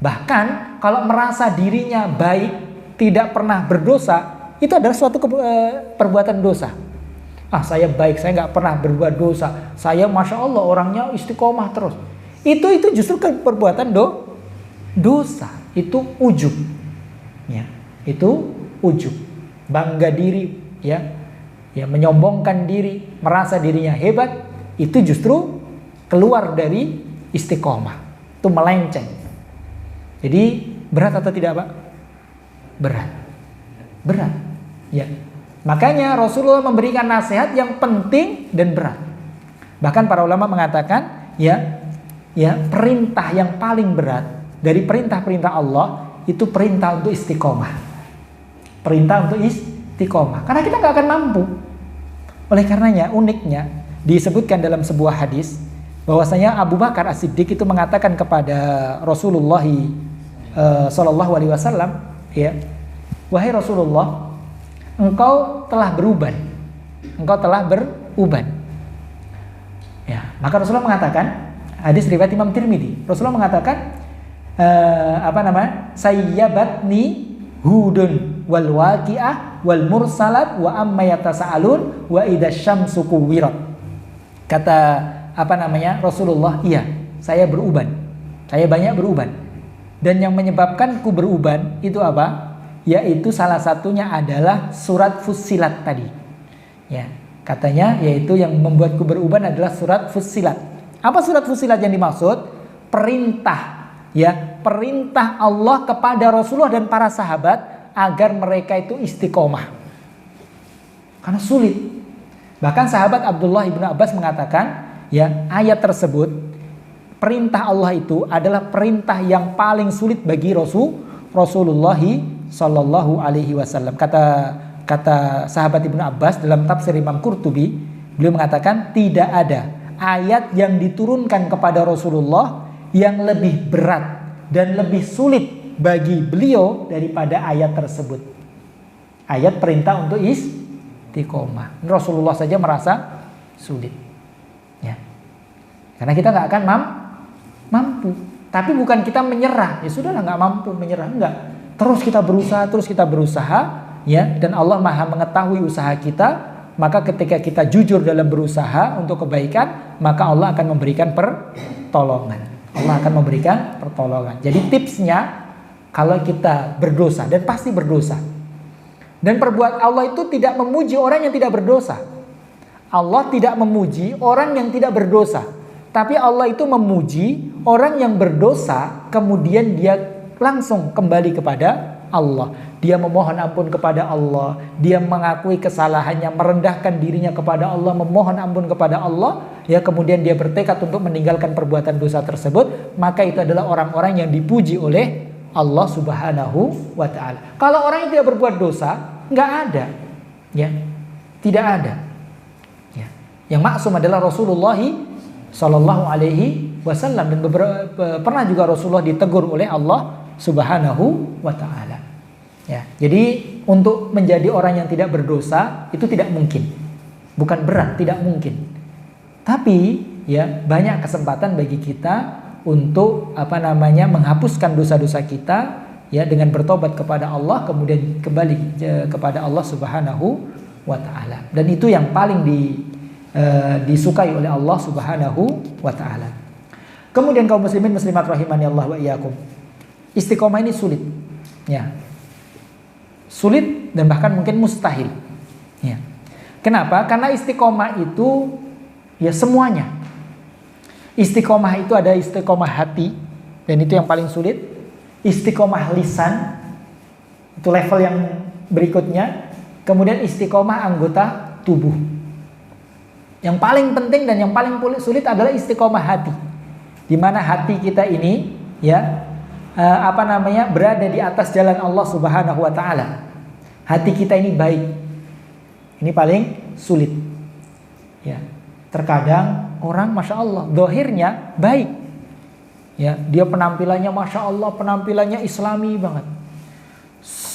Bahkan kalau merasa dirinya baik, tidak pernah berdosa, itu adalah suatu perbuatan dosa. Saya baik, saya nggak pernah berbuat dosa. Saya masya Allah orangnya istiqomah terus. Itu justru perbuatan dosa. Itu ujub. Ya, itu ujub, bangga diri, ya, menyombongkan diri, merasa dirinya hebat, itu justru keluar dari istiqomah, itu melenceng. Jadi berat atau tidak, Pak? Berat, ya. Makanya Rasulullah memberikan nasihat yang penting dan berat. Bahkan para ulama mengatakan, ya, perintah yang paling berat dari perintah-perintah Allah itu perintah untuk istiqomah. Perintah untuk istiqomah. Karena kita gak akan mampu. Oleh karenanya uniknya disebutkan dalam sebuah hadis bahwasanya Abu Bakar As-Siddiq itu mengatakan kepada Rasulullah SAW, ya, wahai Rasulullah, engkau telah beruban. Ya, maka Rasulullah mengatakan, hadis riwayat Imam Tirmidzi, Rasulullah mengatakan, sayyabatni hudun wal waqi'ah wal mursalat wa amma yatasaalun wa idza syamsu kuwirat. Kata Rasulullah, iya, saya beruban. Saya banyak beruban. Dan yang menyebabkanku beruban itu apa? Yaitu salah satunya adalah surat Fussilat tadi. Ya, katanya yaitu yang membuatku beruban adalah surat Fussilat. Apa surat Fussilat yang dimaksud? Perintah, ya, perintah Allah kepada Rasulullah dan para sahabat agar mereka itu istiqomah. Karena sulit. Bahkan sahabat Abdullah ibnu Abbas mengatakan, ya, ayat tersebut, perintah Allah itu adalah perintah yang paling sulit bagi Rasulullah Sallallahu Alaihi Wasallam. Kata sahabat Ibnu Abbas dalam tafsir Imam Qurtubi, beliau mengatakan tidak ada ayat yang diturunkan kepada Rasulullah yang lebih berat dan lebih sulit bagi beliau daripada ayat tersebut. Ayat perintah untuk istiqomah. Rasulullah saja merasa sulit. Ya. Karena kita nggak akan mampu. Tapi bukan kita menyerah. Ya sudahlah, nggak mampu, menyerah, enggak. Terus kita berusaha, ya, dan Allah Maha mengetahui usaha kita. Maka ketika kita jujur dalam berusaha untuk kebaikan, maka Allah akan memberikan pertolongan. Allah akan memberikan pertolongan. Jadi tipsnya, kalau kita berdosa, dan pasti berdosa, dan Allah itu tidak memuji orang yang tidak berdosa. Allah tidak memuji orang yang tidak berdosa, tapi Allah itu memuji orang yang berdosa, kemudian dia langsung kembali kepada Allah. Dia memohon ampun kepada Allah. Dia mengakui kesalahannya, merendahkan dirinya kepada Allah, memohon ampun kepada Allah. Ya, kemudian dia bertekad untuk meninggalkan perbuatan dosa tersebut. Maka itu adalah orang-orang yang dipuji oleh Allah Subhanahu wa Ta'ala. Kalau orang yang tidak berbuat dosa, nggak ada. Ya, tidak ada. Ya. Yang maksum adalah Rasulullah Sallallahu Alaihi Wasallam, dan pernah juga Rasulullah ditegur oleh Allah Subhanahu wa Ta'ala. Ya, jadi untuk menjadi orang yang tidak berdosa itu tidak mungkin. Bukan berat, tidak mungkin. Tapi ya, banyak kesempatan bagi kita untuk menghapuskan dosa-dosa kita, ya, dengan bertobat kepada Allah, kemudian kembali kepada Allah Subhanahu wa Ta'ala. Dan itu yang paling disukai oleh Allah Subhanahu wa Ta'ala. Kemudian kaum muslimin muslimat rahimani Allah wa iyyakum, istiqomah ini sulit. Ya. Sulit dan bahkan mungkin mustahil. Ya. Kenapa? Karena istiqomah itu ya semuanya. Istiqomah itu ada istiqomah hati, dan itu yang paling sulit. Istiqomah lisan, itu level yang berikutnya. Kemudian istiqomah anggota tubuh. Yang paling penting dan yang paling sulit adalah istiqomah hati, di mana hati kita ini, ya, berada di atas jalan Allah Subhanahu wa Ta'ala. Hati kita ini baik. Ini paling sulit. Ya. Terkadang orang Masya Allah, zahirnya baik. Ya, dia penampilannya Masya Allah, penampilannya Islami banget.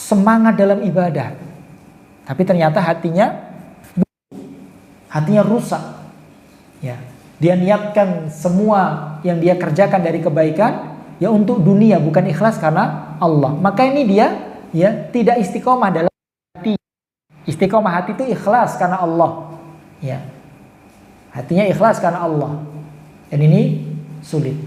Semangat dalam ibadah. Tapi ternyata hatinya rusak. Ya. Dia niatkan semua yang dia kerjakan dari kebaikan ya untuk dunia, bukan ikhlas karena Allah. Maka ini dia ya tidak istiqomah dalam hati. Istiqomah hati itu ikhlas karena Allah. Ya. Hatinya ikhlas karena Allah. Dan ini sulit.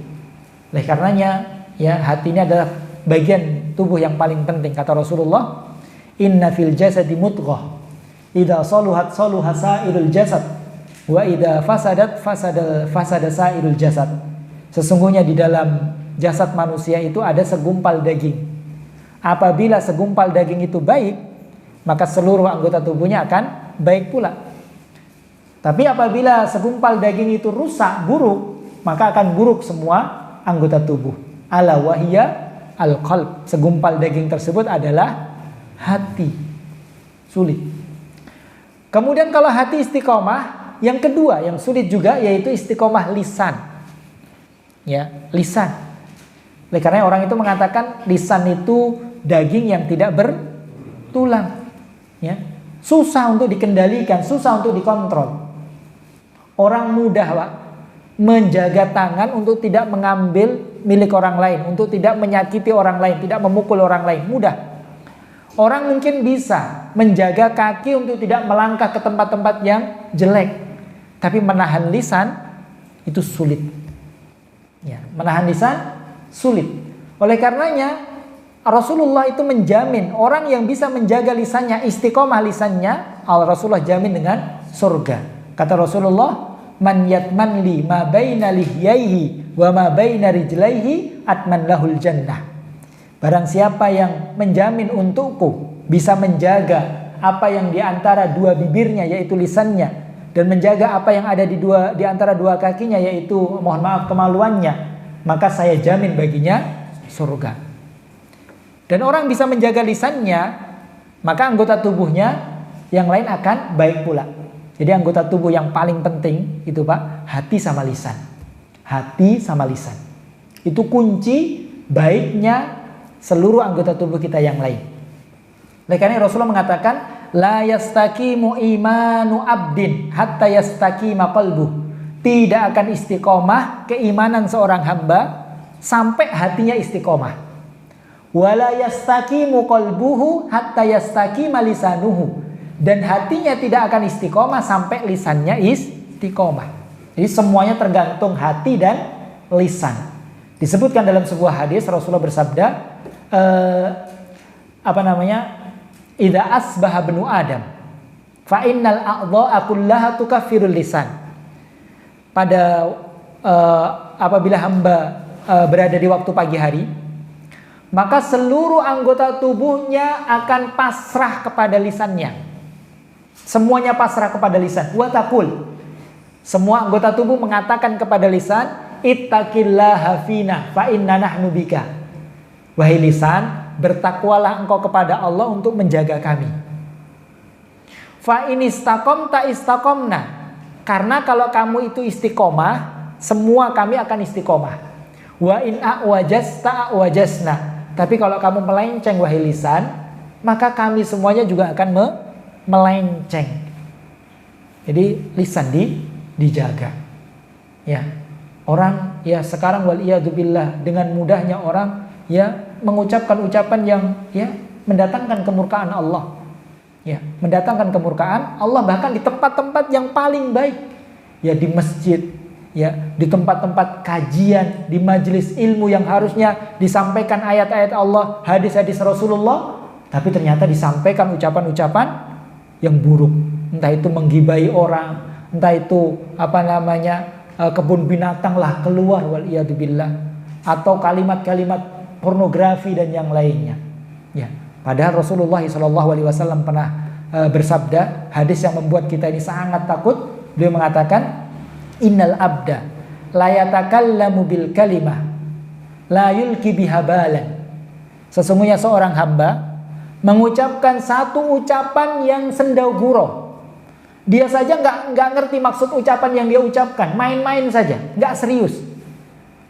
Oleh karenanya ya, hati ini adalah bagian tubuh yang paling penting. Kata Rasulullah, "Inna fil jasadi mudghah. Idza saluhat saluha sa'irul jasad, wa idza fasadat fasada sa'irul jasad." Sesungguhnya di dalam jasad manusia itu ada segumpal daging. Apabila segumpal daging itu baik, maka seluruh anggota tubuhnya akan baik pula. Tapi apabila segumpal daging itu rusak, buruk, maka akan buruk semua anggota tubuh. Ala wahiyya al-qalb. Segumpal daging tersebut adalah hati. Sulit. Kemudian kalau hati istiqomah, yang kedua yang sulit juga yaitu istiqomah lisan. Ya, lisan. Oleh karena orang itu mengatakan lisan itu daging yang tidak bertulang. Ya. Susah untuk dikendalikan, susah untuk dikontrol. Orang mudah, Pak, menjaga tangan untuk tidak mengambil milik orang lain, untuk tidak menyakiti orang lain, tidak memukul orang lain, mudah. Orang mungkin bisa menjaga kaki untuk tidak melangkah ke tempat-tempat yang jelek. Tapi menahan lisan itu sulit. Ya, menahan lisan sulit. Oleh karenanya Rasulullah itu menjamin orang yang bisa menjaga lisannya, istiqomah lisannya, Rasulullah jamin dengan surga. Kata Rasulullah, man yatman li ma baina lihyaihi wa ma baina rijlaihi atman lahul jannah. Barang siapa yang menjamin untukku bisa menjaga apa yang di antara dua bibirnya yaitu lisannya, dan menjaga apa yang ada di antara dua kakinya yaitu mohon maaf kemaluannya, maka saya jamin baginya surga. Dan orang bisa menjaga lisannya, maka anggota tubuhnya yang lain akan baik pula. Jadi anggota tubuh yang paling penting itu Pak, hati sama lisan. Hati sama lisan. Itu kunci baiknya seluruh anggota tubuh kita yang lain. Oleh karena Rasulullah mengatakan, la yastaqimu imanu abdin hatta yastaqima qalbuh. Tidak akan istiqomah keimanan seorang hamba sampai hatinya istiqomah. Wala yastaqimu qalbuhu hatta yastaqima lisanuhu. Dan hatinya tidak akan istiqomah sampai lisannya istiqomah. Jadi semuanya tergantung hati dan lisan. Disebutkan dalam sebuah hadis Rasulullah bersabda, idza asbaha ibnu adam fa innal a'dha'a kullaha tukaffirul lisan. Apabila hamba berada di waktu pagi hari, maka seluruh anggota tubuhnya akan pasrah kepada lisannya. Semuanya pasrah kepada lisan. Wa taqul, semua anggota tubuh mengatakan kepada lisan, ittaqillaha fina fa inna nahnu bika. Wahai lisan, bertakwalah engkau kepada Allah untuk menjaga kami. Fa in istaqamta istaqamna. Karena kalau kamu itu istiqomah, semua kami akan istiqomah. Wa in a'wajasta a'wajasna. Tapi kalau kamu melenceng wahai lisan, maka kami semuanya juga akan melenceng. Jadi lisan dijaga. Ya. Orang ya sekarang waliyadzubillah dengan mudahnya orang ya mengucapkan ucapan yang ya mendatangkan kemurkaan Allah. Ya, mendatangkan kemurkaan Allah bahkan di tempat-tempat yang paling baik. Ya di masjid, ya di tempat-tempat kajian, di majelis ilmu yang harusnya disampaikan ayat-ayat Allah, hadis-hadis Rasulullah, tapi ternyata disampaikan ucapan-ucapan yang buruk. Entah itu menggibai orang, entah itu kebun binatang lah keluar waliyadzubillah, atau kalimat-kalimat pornografi dan yang lainnya. Ya, padahal Rasulullah SAW pernah bersabda, hadis yang membuat kita ini sangat takut. Beliau mengatakan, innal abda la yatakallamu bil kalimah la yulki biha balan. Sesungguhnya seorang hamba mengucapkan satu ucapan yang sendau gurau. Dia saja nggak ngerti maksud ucapan yang dia ucapkan, main-main saja, nggak serius.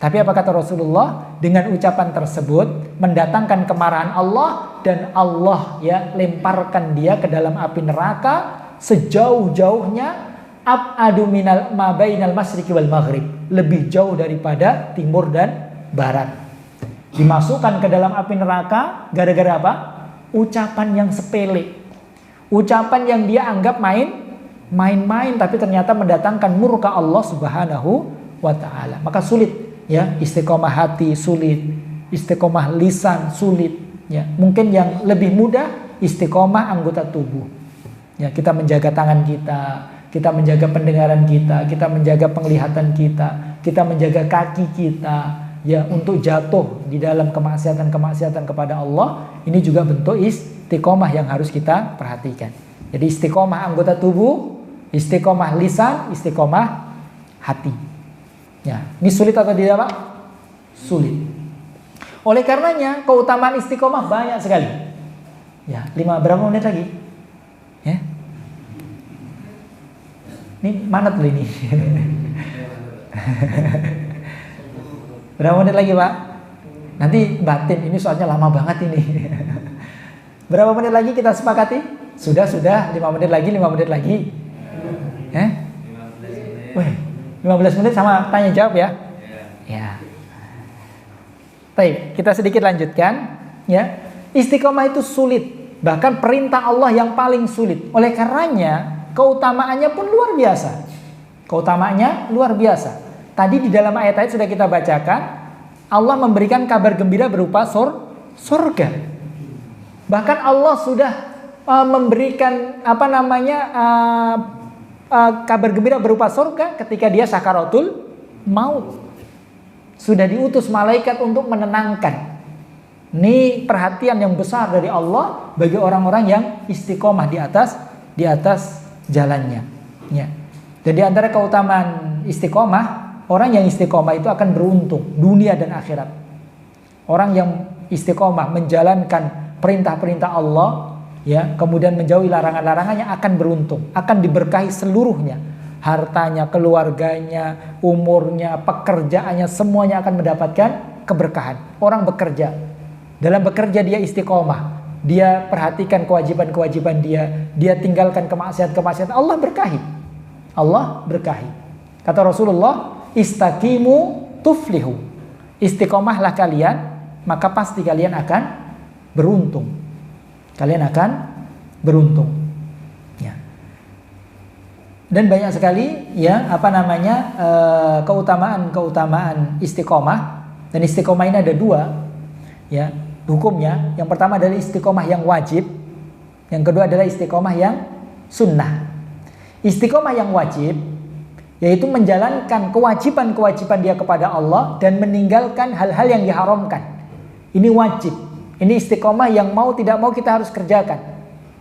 Tapi apa kata Rasulullah? Dengan ucapan tersebut mendatangkan kemarahan Allah, dan Allah ya lemparkan dia ke dalam api neraka sejauh-jauhnya, ab'adu minal ma bainal masyriqi wal maghrib, lebih jauh daripada timur dan barat. Dimasukkan ke dalam api neraka gara-gara apa? Ucapan yang sepele, ucapan yang dia anggap main-main, tapi ternyata mendatangkan murka Allah Subhanahu wa ta'ala. Maka sulit ya, istiqomah hati sulit, istiqomah lisan sulit ya. Mungkin yang lebih mudah istiqomah anggota tubuh ya. Kita menjaga tangan kita menjaga pendengaran kita menjaga penglihatan kita menjaga kaki kita ya, untuk jatuh di dalam kemaksiatan kepada Allah. Ini juga bentuk istiqomah yang harus kita perhatikan. Jadi istiqomah anggota tubuh, istiqomah lisan, istiqomah hati. Ya, ini sulit atau tidak, Pak? Sulit. Oleh karenanya keutamaan istiqomah banyak sekali. Ya, berapa menit lagi? Ya. Ini manat loh ini. Berapa menit lagi, Pak? Nanti batin, ini soalnya lama banget ini. Berapa menit lagi kita sepakati? Sudah 5 menit lagi. Eh? 15 menit sama tanya jawab ya. Ya. Baik, kita sedikit lanjutkan ya. Istiqomah itu sulit, bahkan perintah Allah yang paling sulit. Oleh karenanya keutamaannya pun luar biasa. Keutamaannya luar biasa. Tadi di dalam ayat-ayat sudah kita bacakan, Allah memberikan kabar gembira berupa surga. Bahkan Allah sudah memberikan kabar gembira berupa surga ketika dia sakaratul maut. Sudah diutus malaikat untuk menenangkan. Ini perhatian yang besar dari Allah bagi orang-orang yang istiqomah di atas jalannya. Ya. Dan di antara keutamaan istiqomah, orang yang istiqomah itu akan beruntung dunia dan akhirat. Orang yang istiqomah menjalankan perintah-perintah Allah, ya, kemudian menjauhi larangan-larangannya akan beruntung, akan diberkahi seluruhnya. Hartanya, keluarganya, umurnya, pekerjaannya, semuanya akan mendapatkan keberkahan. Orang bekerja, dalam bekerja dia istiqomah, dia perhatikan kewajiban-kewajiban dia tinggalkan kemaksiatan-kemaksiatan, Allah berkahi. Allah berkahi. Kata Rasulullah, istaqimu tuflihu. Istiqomahlah kalian, maka pasti kalian akan beruntung. Kalian akan beruntung. Ya. Dan banyak sekali keutamaan istiqomah. Dan istiqomah ini ada dua, ya, hukumnya. Yang pertama adalah istiqomah yang wajib, yang kedua adalah istiqomah yang sunnah. Istiqomah yang wajib yaitu menjalankan kewajiban-kewajiban dia kepada Allah dan meninggalkan hal-hal yang diharamkan. Ini wajib. Ini istiqomah yang mau tidak mau kita harus kerjakan.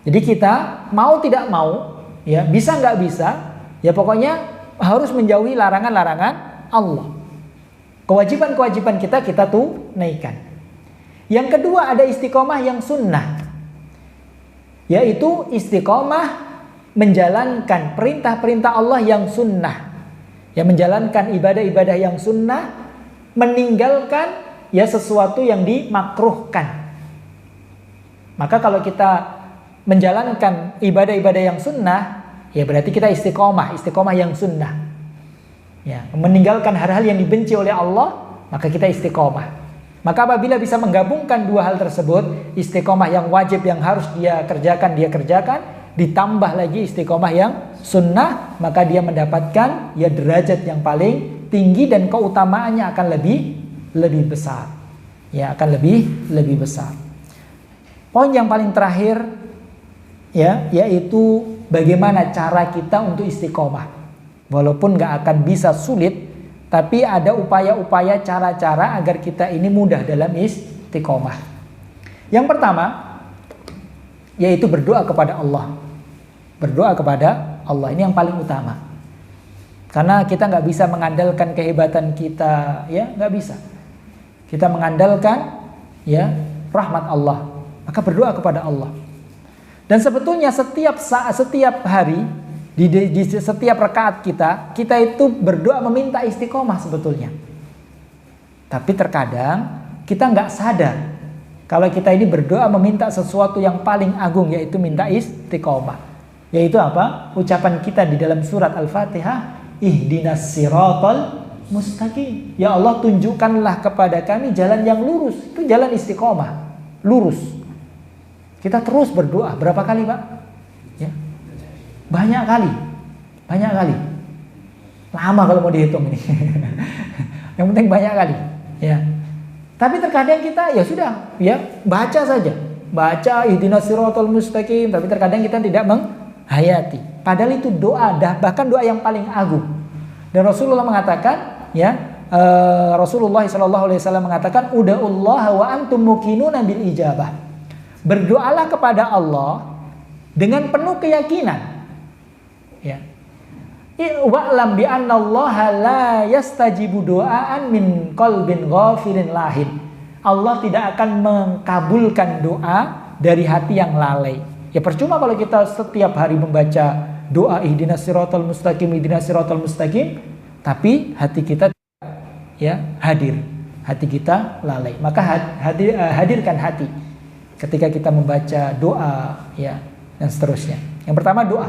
Jadi kita mau tidak mau, ya, bisa nggak bisa, ya pokoknya harus menjauhi larangan-larangan Allah. Kewajiban-kewajiban kita tunaikan. Yang kedua ada istiqomah yang sunnah, yaitu istiqomah menjalankan perintah-perintah Allah yang sunnah, ya, menjalankan ibadah-ibadah yang sunnah, meninggalkan ya sesuatu yang dimakruhkan. Maka kalau kita menjalankan ibadah-ibadah yang sunnah, ya berarti kita istiqomah yang sunnah. Ya, meninggalkan hal-hal yang dibenci oleh Allah, maka kita istiqomah. Maka apabila bisa menggabungkan dua hal tersebut, istiqomah yang wajib yang harus dia kerjakan, ditambah lagi istiqomah yang sunnah, maka dia mendapatkan ya derajat yang paling tinggi dan keutamaannya akan lebih besar. Ya, akan lebih besar. Poin yang paling terakhir, ya, yaitu bagaimana cara kita untuk istiqomah. Walaupun gak akan bisa sulit, tapi ada upaya-upaya, cara-cara agar kita ini mudah dalam istiqomah. Yang pertama, yaitu berdoa kepada Allah. Berdoa kepada Allah, ini yang paling utama. Karena kita gak bisa mengandalkan kehebatan kita, ya, gak bisa. Kita mengandalkan, ya, rahmat Allah. Maka berdoa kepada Allah. Dan sebetulnya setiap hari di setiap rakaat kita itu berdoa meminta istiqomah sebetulnya. Tapi terkadang kita nggak sadar kalau kita ini berdoa meminta sesuatu yang paling agung, yaitu minta istiqomah. Yaitu apa? Ucapan kita di dalam surat Al-Fatihah, ihdinas siratal mustaqim. Ya Allah, tunjukkanlah kepada kami jalan yang lurus. Itu jalan istiqomah, lurus. Kita terus berdoa. Berapa kali, Pak? Ya. Banyak kali. Lama kalau mau dihitung ini. Yang penting banyak kali, ya. Tapi terkadang kita ya sudah, ya, baca saja. Baca ihdinas siratal mustaqim, tapi terkadang kita tidak menghayati. Padahal itu doa, bahkan doa yang paling agung. Dan Rasulullah mengatakan, ya, Rasulullah SAW mengatakan, uda'ullaha wa antum muqinuna bil ijabah. Berdoalah kepada Allah dengan penuh keyakinan. Ya. Wa'lam bi annallaha la yastajibu doaan min qalbin ghafilin lahin. Allah tidak akan mengabulkan doa dari hati yang lalai. Ya percuma kalau kita setiap hari membaca doa ihdinas siratal mustaqim, tapi hati kita, ya, hati kita lalai. Maka hadirkan hati ketika kita membaca doa, ya, dan seterusnya. Yang pertama doa.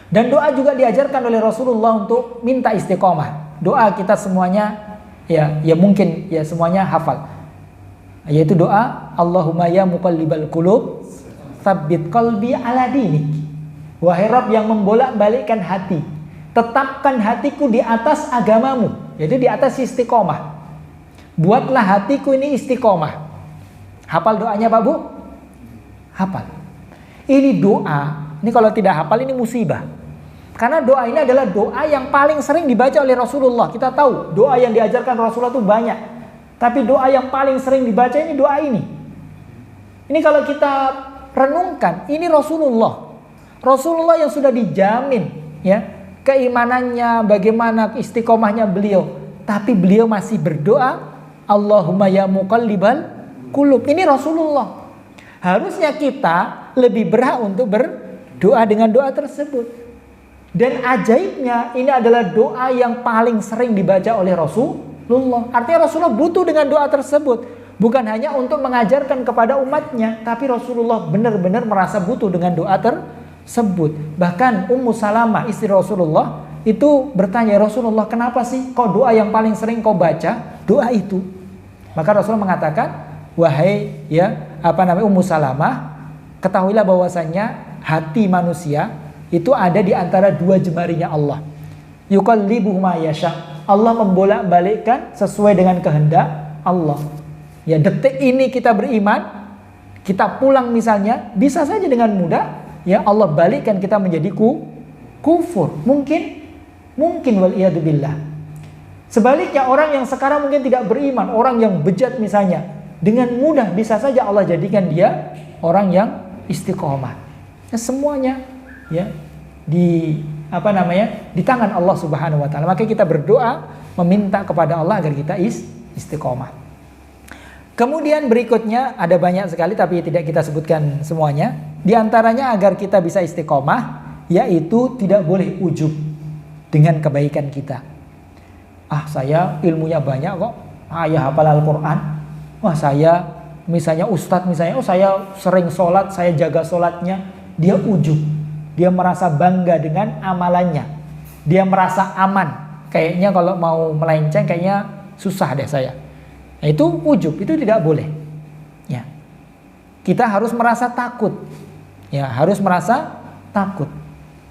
Dan doa juga diajarkan oleh Rasulullah untuk minta istiqomah. Doa kita semuanya, ya mungkin ya semuanya hafal. Yaitu doa Allahumma ya muqallibal qulub tsabbit qalbi ala dinik. Wahai Rabb yang membolak-balikkan hati, Tetapkan hatiku di atas agamamu, jadi di atas istiqomah. Buatlah hatiku ini istiqomah. Hafal doanya Pak Bu? Hafal. Ini doa, ini kalau tidak hafal ini musibah. Karena doa ini adalah doa yang paling sering dibaca oleh Rasulullah. Kita tahu doa yang diajarkan Rasulullah itu banyak, tapi doa yang paling sering dibaca ini doa ini. Ini kalau kita renungkan, ini Rasulullah yang sudah dijamin ya keimanannya, bagaimana istiqomahnya beliau, tapi beliau masih berdoa, Allahumma ya muqallibal qulub. Ini Rasulullah. Harusnya kita lebih berhak untuk berdoa dengan doa tersebut. Dan ajaibnya ini adalah doa yang paling sering dibaca oleh Rasulullah. Artinya Rasulullah butuh dengan doa tersebut. Bukan hanya untuk mengajarkan kepada umatnya, tapi Rasulullah benar-benar merasa butuh dengan doa tersebut. Bahkan Ummu Salamah istri Rasulullah itu bertanya, Rasulullah kenapa sih kok doa yang paling sering kau baca doa itu? Maka Rasulullah mengatakan, wahai Ummu Salamah, ketahuilah bahwasanya hati manusia itu ada di antara dua jemarinya Allah. Yuqallibuhu ma yasha. Allah membolak-balikkan sesuai dengan kehendak Allah. Ya, detik ini kita beriman, kita pulang misalnya, bisa saja dengan mudah ya Allah balikkan kita menjadi kufur. Mungkin wal iyadu billah. Sebaliknya orang yang sekarang mungkin tidak beriman, orang yang bejat misalnya, dengan mudah bisa saja Allah jadikan dia orang yang istiqomah. Ya, semuanya ya di tangan Allah Subhanahu wa taala. Maka kita berdoa meminta kepada Allah agar kita istiqomah. Kemudian berikutnya ada banyak sekali tapi tidak kita sebutkan semuanya. Di antaranya agar kita bisa istiqomah yaitu tidak boleh ujub dengan kebaikan kita. Saya ilmunya banyak kok. Ya hafal Al-Quran. Saya misalnya ustadz saya sering sholat, saya jaga sholatnya. Dia ujub. Dia merasa bangga dengan amalannya. Dia merasa aman. Kayaknya kalau mau melenceng kayaknya susah deh saya. Nah, itu ujub, itu tidak boleh. Ya. Kita harus merasa takut. Ya, harus merasa takut.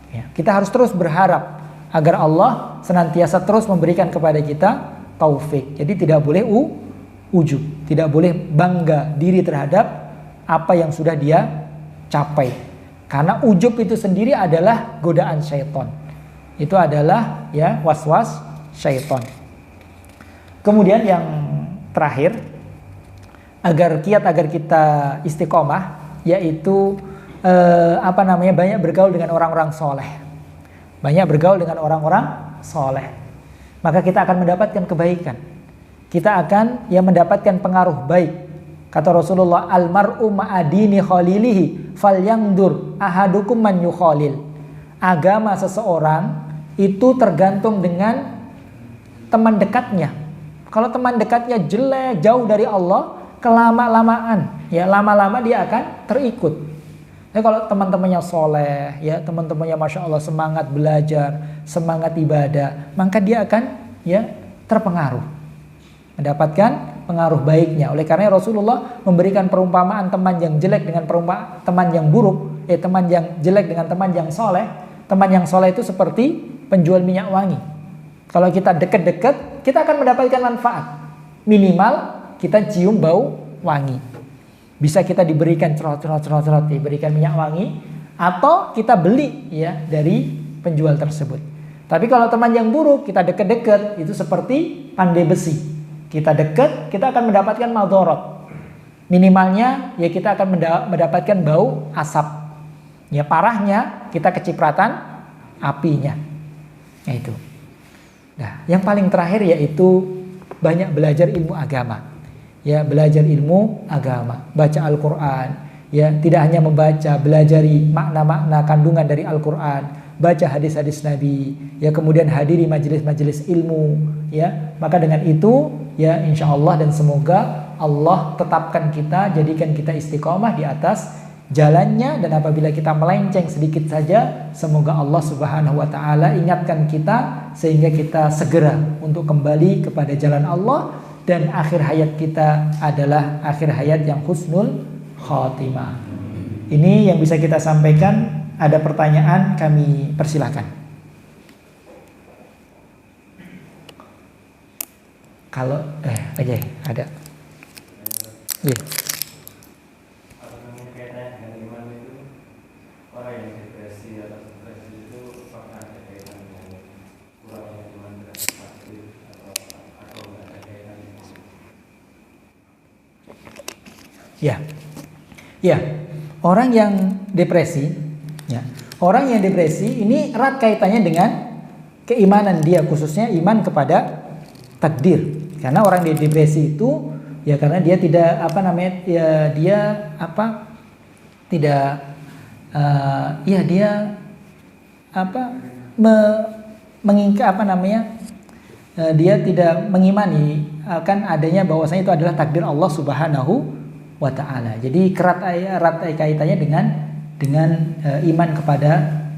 Ya, kita harus terus berharap agar Allah senantiasa terus memberikan kepada kita taufik. Jadi tidak boleh ujub, tidak boleh bangga diri terhadap apa yang sudah dia capai. Karena ujub itu sendiri adalah godaan syaitan. Itu adalah ya waswas syaitan. Kemudian yang terakhir, agar kita istiqomah, yaitu banyak bergaul dengan orang-orang soleh. Banyak bergaul dengan orang-orang soleh. Maka kita akan mendapatkan kebaikan. Kita akan mendapatkan pengaruh baik. Kata Rasulullah, almar'u ma'adini khalilihi falyangdur ahadukum man yukhalil. Agama seseorang itu tergantung dengan teman dekatnya. Kalau teman dekatnya jelek, jauh dari Allah, lama-lamaan dia akan terikut. Kalau teman-temannya soleh, ya teman-temannya masya Allah semangat belajar, semangat ibadah, maka dia akan terpengaruh, mendapatkan pengaruh baiknya. Oleh karena Rasulullah memberikan perumpamaan teman yang jelek dengan teman yang buruk, teman yang jelek dengan teman yang soleh. Teman yang soleh itu seperti penjual minyak wangi. Kalau kita dekat-dekat, kita akan mendapatkan manfaat. Minimal kita cium bau wangi. Bisa kita diberikan cerot, diberikan minyak wangi, atau kita beli dari penjual tersebut. Tapi kalau teman yang buruk, kita dekat-dekat, itu seperti pandai besi. Kita dekat, kita akan mendapatkan madharat. Minimalnya kita akan mendapatkan bau asap. Parahnya kita kecipratan apinya. Itu. Nah, yang paling terakhir yaitu banyak belajar ilmu agama. Belajar ilmu agama, baca Al-Qur'an. Tidak hanya membaca, belajari makna-makna kandungan dari Al-Qur'an, baca hadis-hadis Nabi, kemudian hadiri majelis-majelis ilmu, Maka dengan itu, insyaallah dan semoga Allah tetapkan kita, jadikan kita istiqomah di atas jalannya, dan apabila kita melenceng sedikit saja, semoga Allah Subhanahu wa taala ingatkan kita sehingga kita segera untuk kembali kepada jalan Allah, dan akhir hayat kita adalah akhir hayat yang husnul khatimah. Ini yang bisa kita sampaikan. Ada pertanyaan, kami persilahkan. Kalau aja ada. Iya. Ya, ya, orang yang depresi, ya, orang yang depresi ini erat kaitannya dengan keimanan dia, khususnya iman kepada takdir. Karena orang yang depresi itu, ya karena dia tidak dia tidak mengimani akan adanya bahwasanya itu adalah takdir Allah Subhanahu wa ta'ala. Jadi erat kaitannya dengan iman kepada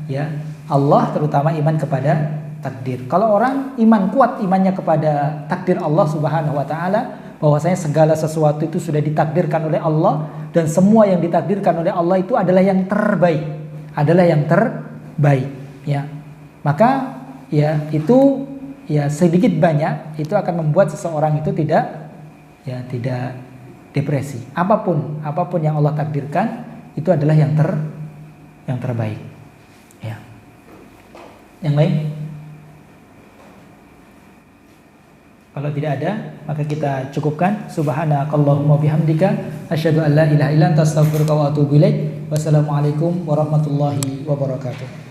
ya Allah, terutama iman kepada takdir. Kalau orang iman kuat imannya kepada takdir Allah Subhanahu wa ta'ala, bahwasanya segala sesuatu itu sudah ditakdirkan oleh Allah dan semua yang ditakdirkan oleh Allah itu adalah yang terbaik, ya. Maka ya itu ya sedikit banyak itu akan membuat seseorang itu tidak depresi. Apapun yang Allah takdirkan itu adalah yang terbaik. Ya. Yang lain? Kalau tidak ada, maka kita cukupkan. Subhanakallahumma bihamdika asyhadu an la ilaha illa anta astaghfiruka wa atubu ilaik. Wassalamualaikum warahmatullahi wabarakatuh.